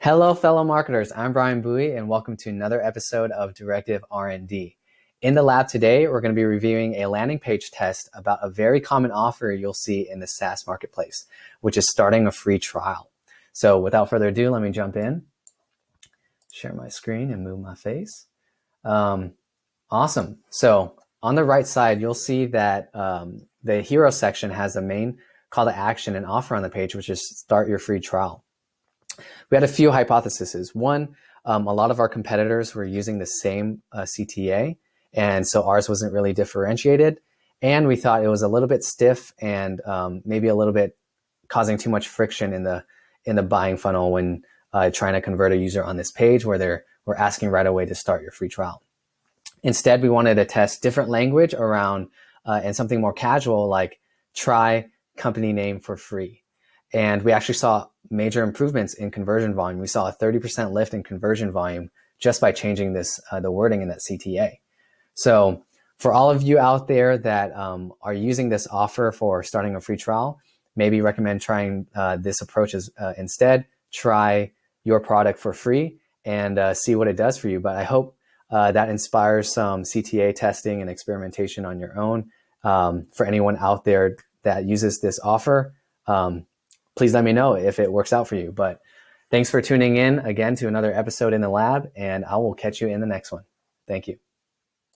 Hello, fellow marketers. I'm Brian Bowie, and welcome to another episode of Directive R&D. In the lab today, we're going to be reviewing a landing page test about a very common offer you'll see in the SaaS marketplace, which is starting a free trial. So without further ado, let me jump in, share my screen, and move my face. Awesome. So on the right side, you'll see that the hero section has the main call to action and offer on the page, which is start your free trial. We had a few hypotheses. One, a lot of our competitors were using the same CTA, and so ours wasn't really differentiated. And we thought it was a little bit stiff and maybe a little bit causing too much friction in the buying funnel when trying to convert a user on this page where we're asking right away to start your free trial. Instead, we wanted to test different language around and something more casual like try company name for free. And we actually saw major improvements in conversion volume. We saw a 30% lift in conversion volume just by changing the wording in that CTA. So for all of you out there that are using this offer for starting a free trial, maybe recommend trying this approach instead. Try your product for free and see what it does for you. But I hope that inspires some CTA testing and experimentation on your own. For anyone out there that uses this offer, please let me know if it works out for you. But thanks for tuning in again to another episode in the lab, and I will catch you in the next one. Thank you.